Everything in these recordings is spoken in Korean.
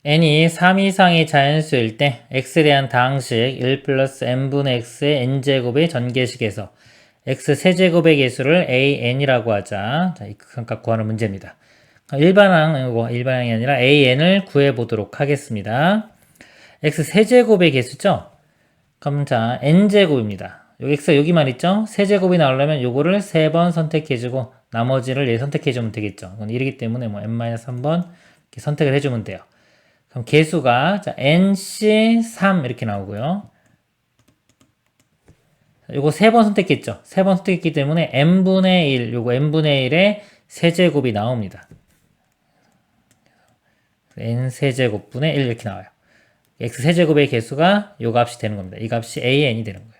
n이 3 이상의 자연수일 때 x에 대한 다항식 1 플러스 n분의 x의 n제곱의 전개식에서 x 세제곱의 개수를 an이라고 하자. 자, 이 극한값 구하는 문제입니다. 일반항이 아니라 an을 구해보도록 하겠습니다. x 세제곱의 개수죠? 그럼 자, n제곱입니다. 여기 x 여기만 있죠? 세제곱이 나오려면 요거를 3번 선택해주고 나머지를 얘 선택해주면 되겠죠. 이건 1이기 때문에 뭐 n-3번 이렇게 선택을 해주면 돼요. 그럼 개수가 자, nc3 이렇게 나오고요. 요거 3번 선택했죠. 3번 선택했기 때문에 n분의 1, 요거 n분의 1의 세제곱이 나옵니다. n 세제곱분의 1 이렇게 나와요. x 세제곱의 개수가 요 값이 되는 겁니다. 이 값이 an이 되는 거예요.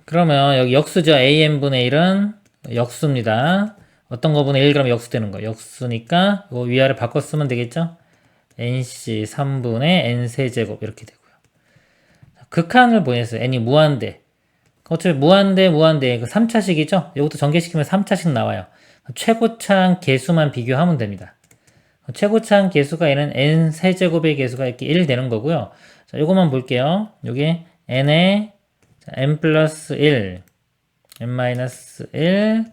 그러면 여기 역수죠. an분의 1은 역수입니다. 어떤 거분의 1 그러면 역수 되는 거예요. 역수니까 이거 위아래 바꿔 쓰면 되겠죠? nc 3분의 n 세제곱 이렇게 되고요. 극한을 보냈어요. n이 무한대. 어차피 무한대 그 3차식이죠? 이것도 전개시키면 3차식 나와요. 최고차항 개수만 비교하면 됩니다. 최고차항 개수가 얘는 n 세제곱의 개수가 이렇게 1 되는 거고요. 자, 이것만 볼게요. 여기 n에 n 플러스 1, n 마이너스 1,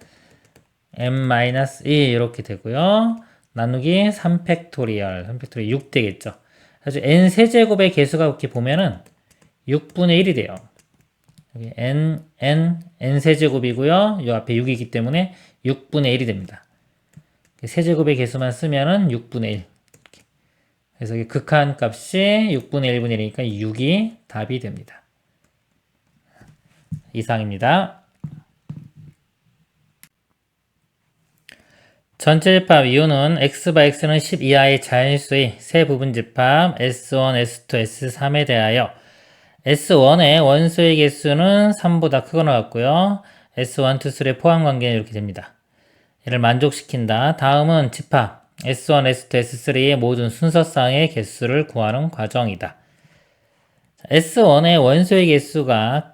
n 마이너스 2 이렇게 되고요. 나누기 3팩토리얼 6 되겠죠. 그래서 n 세제곱의 개수가 이렇게 보면은 6분의 1이 돼요. 여기 n 세제곱이고요. 이 앞에 6이기 때문에 6분의 1이 됩니다. 세제곱의 개수만 쓰면은 6분의 1. 그래서 극한 값이 6분의 1분의 1이니까 6이 답이 됩니다. 이상입니다. 전체 집합 이유는 x/x는 10 이하의 자연수의 세 부분 집합 S1, S2, S3에 대하여 S1의 원소의 개수는 3보다 크거나 같고요. S1, 2, 3의 포함관계는 이렇게 됩니다. 얘를 만족시킨다. 다음은 집합 S1, S2, S3의 모든 순서상의 개수를 구하는 과정이다. S1의 원소의 개수가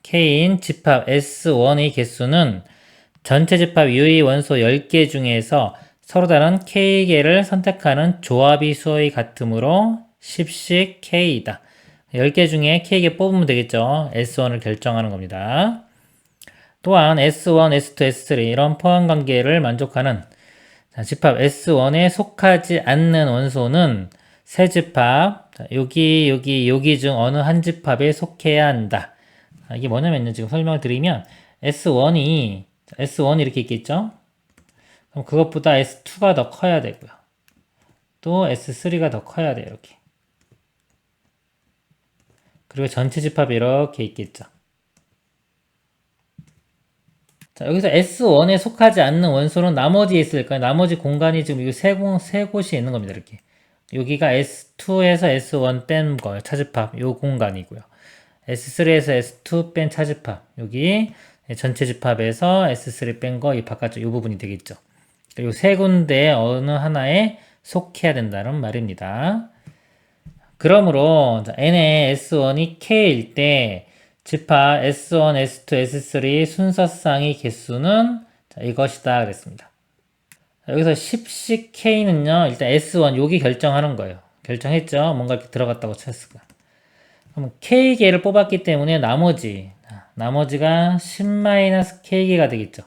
K인 집합 S1의 개수는 전체 집합 유의 원소 10개 중에서 서로 다른 K개를 선택하는 조합이 수의 같으므로 10씩 K이다. 10개 중에 K개 뽑으면 되겠죠. S1을 결정하는 겁니다. 또한 S1, S2, S3 이런 포함관계를 만족하는 집합 S1에 속하지 않는 원소는 세 집합, 여기 중 어느 한 집합에 속해야 한다. 이게 뭐냐면요. 지금 설명을 드리면 S1이 이렇게 있겠죠? 그럼 그것보다 S2가 더 커야 되고요. 또 S3가 더 커야 돼요. 이렇게. 그리고 전체 집합이 이렇게 있겠죠. 자, 여기서 S1에 속하지 않는 원소는 나머지에 있을까요? 나머지 공간이 지금 이 세 곳이 있는 겁니다. 이렇게. 여기가 S2에서 S1 뺀 거예요. 차집합. 요 공간이고요. S3에서 S2 뺀 차집합. 여기 전체 집합에서 S3 뺀 거 이 바깥쪽 요 부분이 되겠죠. 요 세 군데 어느 하나에 속해야 된다는 말입니다. 그러므로 n의 S1이 K일 때 집합 S1, S2, S3 순서상의 개수는 이것이다 그랬습니다. 여기서 10씩 K는요. 일단 S1 여기 결정하는 거예요. 결정했죠. 뭔가 이렇게 들어갔다고 쳤을까. 그럼 K개를 뽑았기 때문에 나머지가 10-K개가 되겠죠.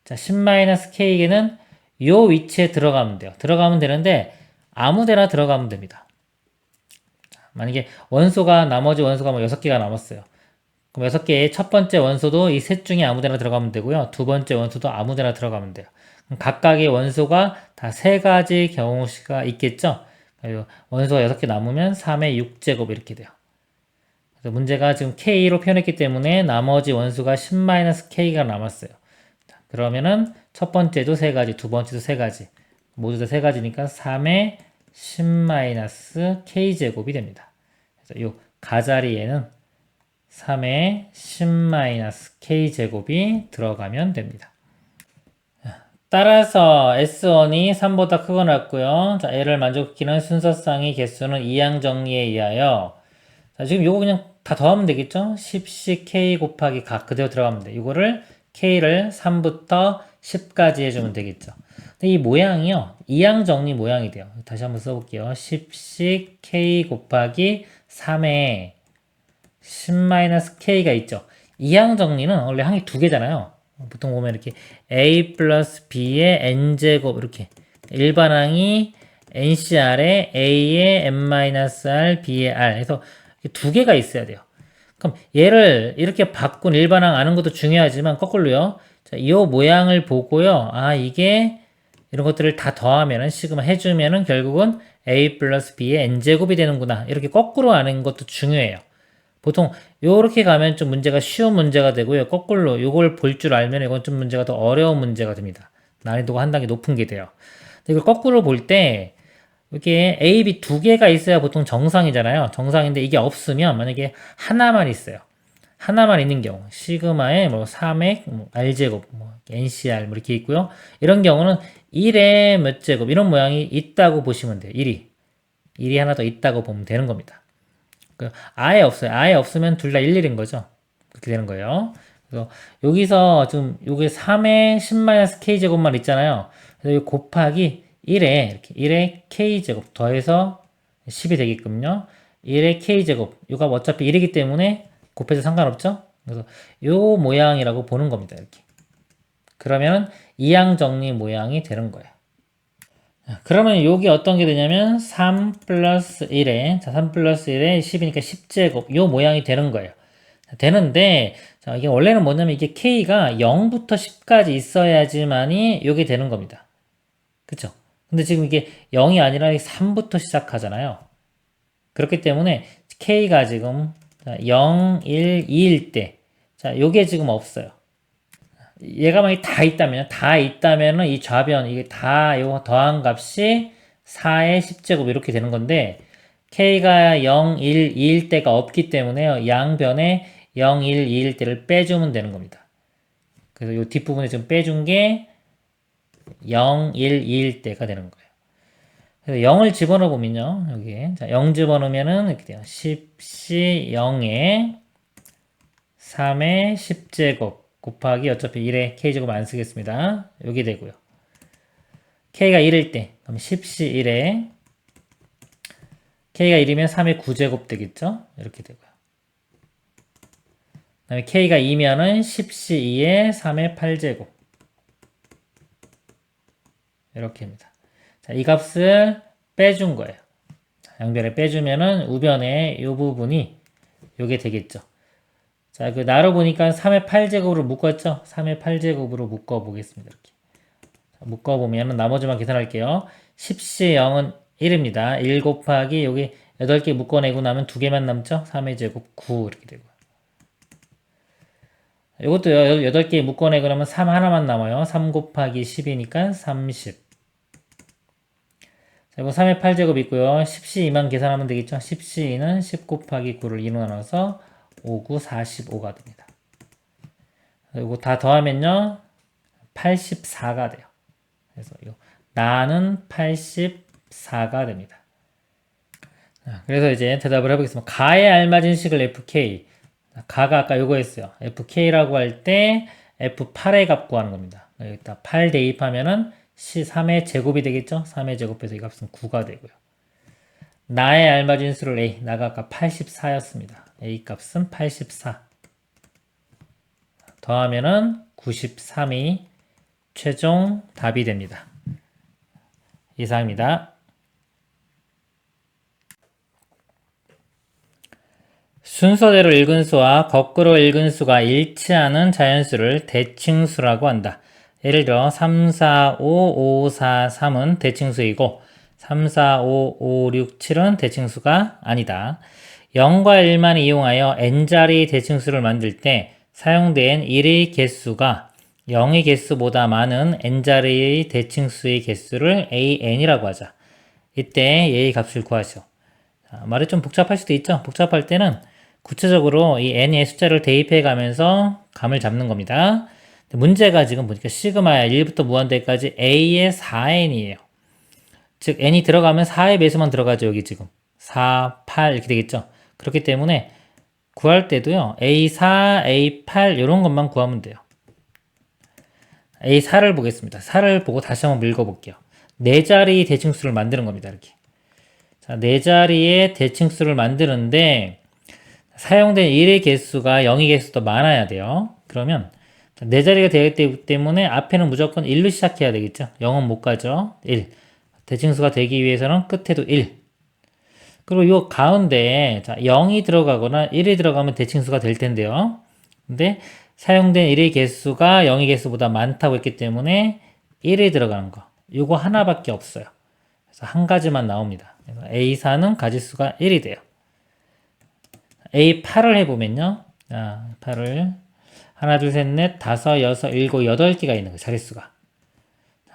자, 10-K개는 요 위치에 들어가면 돼요. 들어가면 되는데 아무 데나 들어가면 됩니다. 만약에 나머지 원소가 뭐 6개가 남았어요. 그럼 6개의 첫 번째 원소도 이 셋 중에 아무 데나 들어가면 되고요. 두 번째 원소도 아무 데나 들어가면 돼요. 그럼 각각의 원소가 다 3가지 경우가 있겠죠? 원소가 6개 남으면 3의 6제곱 이렇게 돼요. 그래서 문제가 지금 K로 표현했기 때문에 나머지 원소가 10-K가 남았어요. 그러면은 첫 번째도 3가지, 두 번째도 3가지. 모두 다 3가지니까 3의 10-K제곱이 됩니다. 그래서 이 가자리에는 3의 10-K제곱이 들어가면 됩니다. 따라서 S1이 3보다 크거나 같고요. 자, 얘를 만족시키는 순서상의 개수는 이항 정리에 의하여 자, 지금 요거 그냥 다 더하면 되겠죠? 10씩 K 곱하기 각 그대로 들어가면 돼. 이거를 K를 3부터 10까지 해주면 되겠죠. 근데 이 모양이요. 이항 정리 모양이 돼요. 다시 한번 써볼게요. 10씩 k 곱하기 3에 10-k가 있죠. 이항 정리는 원래 항이 두 개잖아요. 보통 보면 이렇게 a 플러스 b의 n제곱 이렇게 일반항이 ncr에 a의 n-r, b의 r 해서 두 개가 있어야 돼요. 그럼 얘를 이렇게 바꾼 일반항 아는 것도 중요하지만 거꾸로요. 자, 이 모양을 보고요. 아, 이게 이런 것들을 다 더하면은 시그마 해주면은 결국은 a 플러스 b의 n제곱이 되는구나. 이렇게 거꾸로 아는 것도 중요해요. 보통 요렇게 가면 좀 문제가 쉬운 문제가 되고요. 거꾸로 요걸 볼 줄 알면 이건 좀 문제가 더 어려운 문제가 됩니다. 난이도가 한 단계 높은 게 돼요. 이걸 거꾸로 볼 때 이렇게 A, B 두 개가 있어야 보통 정상이잖아요. 정상인데 이게 없으면 만약에 하나만 있어요. 하나만 있는 경우 시그마에 뭐 3의 뭐 R제곱, 뭐 NCR 뭐 이렇게 있고요. 이런 경우는 1의 몇 제곱 이런 모양이 있다고 보시면 돼요. 1이 하나 더 있다고 보면 되는 겁니다. 아예 없어요. 아예 없으면 둘 다 일일인 거죠. 그렇게 되는 거예요. 그래서 여기서 좀 요게 3의 10-k 제곱만 있잖아요. 그래서 이 곱하기 1에 이렇게 1의 k 제곱 더해서 10이 되게끔요. 1의 k 제곱 요가 어차피 1이기 때문에 곱해서 상관없죠. 그래서 요 모양이라고 보는 겁니다. 이렇게. 그러면 이항 정리 모양이 되는 거예요. 그러면 여기 어떤 게 되냐면 3 플러스 1에 자, 3 플러스 1에 10이니까 10제곱 요 모양이 되는 거예요. 되는데 자, 이게 원래는 뭐냐면 이게 k가 0부터 10까지 있어야지만이 요게 되는 겁니다. 그쵸? 근데 지금 이게 0이 아니라 3부터 시작하잖아요. 그렇기 때문에 k가 지금 0, 1, 2일 때 자, 요게 지금 없어요. 얘가 만약에 다 있다면은 이 좌변, 이게 다 요 더한 값이 4의 10제곱 이렇게 되는 건데, k가 0, 1, 2일 때가 없기 때문에요. 양변에 0, 1, 2일 때를 빼주면 되는 겁니다. 그래서 요 뒷부분에 지금 빼준 게 0, 1, 2일 때가 되는 거예요. 그래서 0을 집어넣어 보면요. 여기에. 자, 0 집어넣으면은 이렇게 돼요. 10C 0에 3의 10제곱. 곱하기 어차피 1에 k제곱 안 쓰겠습니다. 여기 되고요. k가 1일 때 그럼 10c 1에 k가 1이면 3의 9제곱 되겠죠? 이렇게 되고요. 그 다음에 k가 2면은 10c 2에 3의 8제곱 이렇게입니다. 자, 이 값을 빼준 거예요. 양변에 빼주면은 우변에 이 부분이 요게 되겠죠. 자, 그 나로 보니까 3의 8제곱으로 묶었죠? 3의 8제곱으로 묶어보겠습니다. 이렇게. 자, 묶어보면 나머지만 계산할게요. 10C 0은 1입니다. 1 곱하기 여기 8개 묶어내고 나면 2개만 남죠? 3의 제곱 9 이렇게 되고요. 이것도 8개 묶어내고 나면 3 하나만 남아요. 3 곱하기 10이니까 30. 자, 이거 3의 8제곱 있고요. 10C2만 계산하면 되겠죠? 10C2는 10 곱하기 9를 2로 나눠서 5, 9, 45가 됩니다. 이거 다 더하면요. 84가 돼요. 그래서 나는 84가 됩니다. 그래서 이제 대답을 해보겠습니다. 가에 알맞은 식을 fk. 가가 아까 요거 했어요. fk라고 할 때 f8의 값 구하는 겁니다. 여기다 8 대입하면은 3의 제곱이 되겠죠? 3의 제곱해서 이 값은 9가 되고요. 나에 알맞은 수를 a. 나가 아까 84였습니다. a 값은 84. 더하면은 93이 최종 답이 됩니다. 이상입니다. 순서대로 읽은 수와 거꾸로 읽은 수가 일치하는 자연수를 대칭수라고 한다. 예를 들어 3, 4, 5, 5, 4, 3은 대칭수이고 3, 4, 5, 5, 6, 7은 대칭수가 아니다. 0과 1만 이용하여 n자리 대칭수를 만들 때 사용된 1의 개수가 0의 개수보다 많은 n자리의 대칭수의 개수를 an이라고 하자. 이때 얘의 값을 구하시오. 말이 좀 복잡할 수도 있죠. 복잡할 때는 구체적으로 이 n의 숫자를 대입해 가면서 감을 잡는 겁니다. 문제가 지금 보니까 시그마야 1부터 무한대까지 a의 4n이에요. 즉 n이 들어가면 4의 배수만 들어가죠. 여기 지금 4, 8 이렇게 되겠죠. 그렇기 때문에 구할 때도요. A4, A8 이런 것만 구하면 돼요. A4를 보겠습니다. 4를 보고 다시 한번 읽어볼게요. 네 자리 대칭수를 만드는 겁니다. 이렇게. 자, 네 자리의 대칭수를 만드는데 사용된 1의 개수가 0의 개수도 많아야 돼요. 그러면 네 자리가 되기 때문에 앞에는 무조건 1로 시작해야 되겠죠. 0은 못 가죠. 1. 대칭수가 되기 위해서는 끝에도 1. 그리고 요 가운데 자, 0이 들어가거나 1이 들어가면 대칭수가 될 텐데요. 근데 사용된 1의 개수가 0의 개수보다 많다고 했기 때문에 1이 들어가는 거. 요거 하나밖에 없어요. 그래서 한 가지만 나옵니다. 그래서 A4는 가지수가 1이 돼요. A8을 해보면요. 자, 8을 하나, 둘, 셋, 넷, 다섯, 여섯, 일곱, 여덟 개가 있는 거예요. 자릿수가.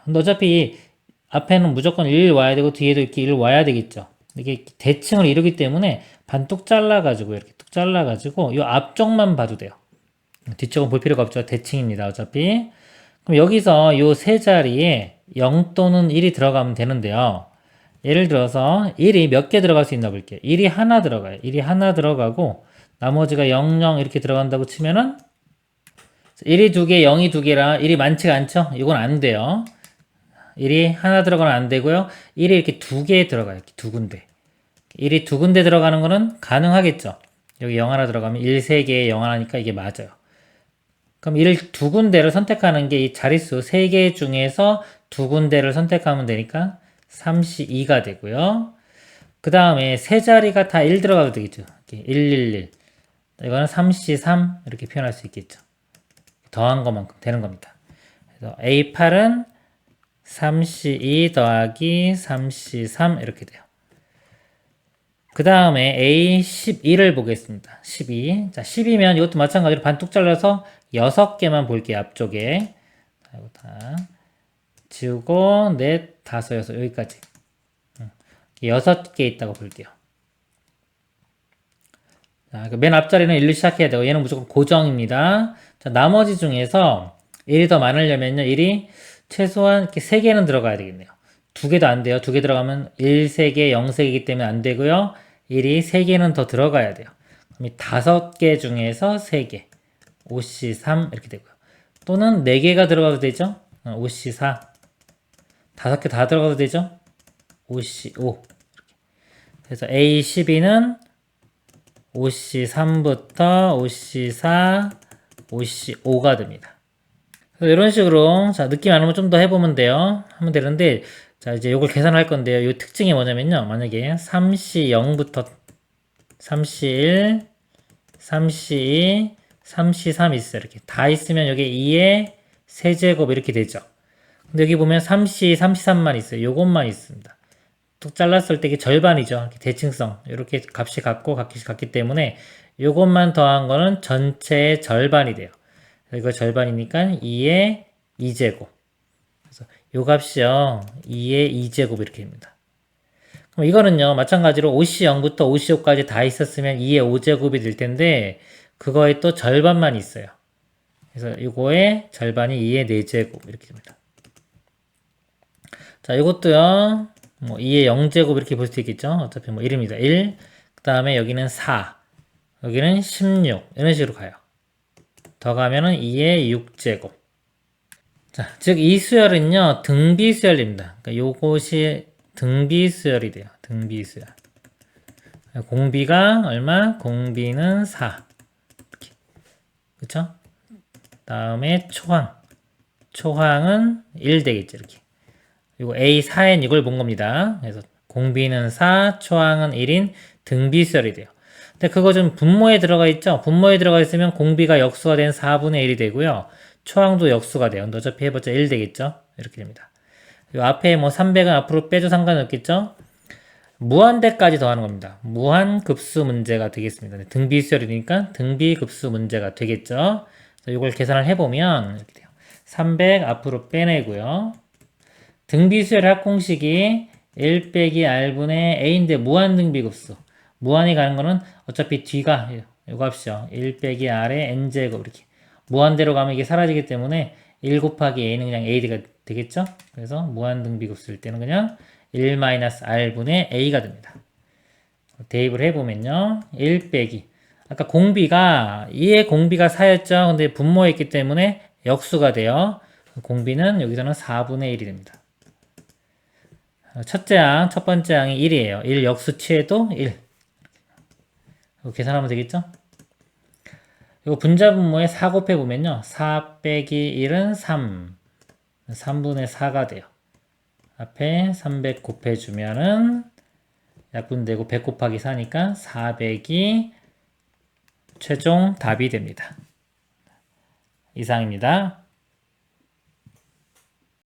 근데 어차피 앞에는 무조건 1 와야 되고 뒤에도 이렇게 1 와야 되겠죠. 이게 대칭을 이루기 때문에 반 뚝 잘라가지고 이렇게 뚝 잘라가지고 이 앞쪽만 봐도 돼요. 뒤쪽은 볼 필요가 없죠. 대칭입니다. 어차피. 그럼 여기서 이 세 자리에 0 또는 1이 들어가면 되는데요. 예를 들어서 1이 몇 개 들어갈 수 있나 볼게요. 1이 하나 들어가요. 1이 하나 들어가고 나머지가 0, 0 이렇게 들어간다고 치면은 1이 두 개, 0이 두 개라 1이 많지가 않죠? 이건 안 돼요. 1이 하나 들어가면 안 되고요. 1이 이렇게 두 개 들어가요. 이렇게 두 군데. 1이 두 군데 들어가는 거는 가능하겠죠? 여기 0 하나 들어가면 1, 3개에 0 하나니까 이게 맞아요. 그럼 1을 두 군데를 선택하는 게 이 자릿수 3개 중에서 두 군데를 선택하면 되니까 32가 되고요. 그 다음에 세 자리가 다 1 들어가도 되겠죠. 이렇게 111. 이거는 33 이렇게 표현할 수 있겠죠. 더한 것만큼 되는 겁니다. 그래서 A8은 32 더하기 33 이렇게 돼요. 그 다음에 A12를 보겠습니다. 12. 자, 10이면 이것도 마찬가지로 반뚝 잘라서 6개만 볼게요. 앞쪽에. 자, 이거 다 지우고 넷, 다섯, 여섯 여기까지 6개 있다고 볼게요. 자, 맨 앞자리는 1로 시작해야 되고 얘는 무조건 고정입니다. 자, 나머지 중에서 1이 더 많으려면요. 1이 최소한 이렇게 3개는 들어가야 되겠네요. 2개도 안 돼요. 2개 들어가면 1, 3개, 0, 3개이기 때문에 안 되고요. 1이 3개는 더 들어가야 돼요. 그럼 이 5개 중에서 3개. 5C3 이렇게 되고요. 또는 4개가 들어가도 되죠. 5C4. 5개 다 들어가도 되죠. 5C5. 이렇게. 그래서 A12는 5C3부터 5C4, 5C5가 됩니다. 이런 식으로 자 느낌 안 오면 좀 더 해보면 돼요. 하면 되는데 자 이제 이걸 계산할 건데요. 이 특징이 뭐냐면요. 만약에 3C0부터 3C1, 3C2, 3C3 있어요. 이렇게 다 있으면 여기 2의 세제곱 이렇게 되죠. 근데 여기 보면 3C, 3C3만 있어요. 요것만 있습니다. 뚝 잘랐을 때 이게 절반이죠. 대칭성 이렇게 값이 같기 때문에 요것만 더한 거는 전체의 절반이 돼요. 이거 절반이니까 2의 2제곱. 그래서 요 값이요. 2의 2제곱 이렇게 됩니다. 그럼 이거는요. 마찬가지로 5C0부터 5C5까지 다 있었으면 2의 5제곱이 될 텐데 그거의 또 절반만 있어요. 그래서 이거의 절반이 2의 4제곱 이렇게 됩니다. 자, 이것도요. 뭐 2의 0제곱 이렇게 볼 수 있겠죠. 어차피 뭐 1입니다. 1. 그 다음에 여기는 4. 여기는 16. 이런 식으로 가요. 더 가면은 2의 6제곱. 자, 즉 이 수열은요. 등비수열입니다. 그러니까 요것이 등비수열이 돼요. 등비수열. 공비가 얼마? 공비는 4. 이렇게. 그쵸? 다음에 초항. 초항은 1 되겠죠. 이렇게. 그리고 A4엔 이걸 본 겁니다. 그래서 공비는 4, 초항은 1인 등비수열이 돼요. 근데 그거 좀 분모에 들어가 있죠? 분모에 들어가 있으면 공비가 역수가 된 4분의 1이 되고요. 초항도 역수가 돼요. 근데 어차피 해봤자 1 되겠죠? 이렇게 됩니다. 그리고 앞에 뭐 300은 앞으로 빼도 상관없겠죠? 무한대까지 더하는 겁니다. 무한급수 문제가 되겠습니다. 등비수열이니까 등비급수 문제가 되겠죠? 그래서 이걸 계산을 해보면 이렇게 돼요. 300 앞으로 빼내고요. 등비수열의 합공식이 1 빼기 R분의 A인데 무한등비급수. 무한이 가는 거는 어차피 뒤가 이 값이죠. 1 빼기 R의 N제곱 이렇게. 무한대로 가면 이게 사라지기 때문에 1 곱하기 A는 그냥 A가 되겠죠? 그래서 무한등비급수일 때는 그냥 1-R분의 A가 됩니다. 대입을 해보면요. 1 빼기. 아까 공비가 2의 공비가 4였죠. 근데 분모에 있기 때문에 역수가 돼요. 공비는 여기서는 4분의 1이 됩니다. 첫째 항, 첫 번째 항이 1이에요. 1 역수 취해도 1. 계산하면 되겠죠? 이거 분자분모에 4 곱해보면요. 4 빼기 1은 3. 3분의 4가 돼요. 앞에 300 곱해주면은 약분되고 100 곱하기 4니까 400이 최종 답이 됩니다. 이상입니다.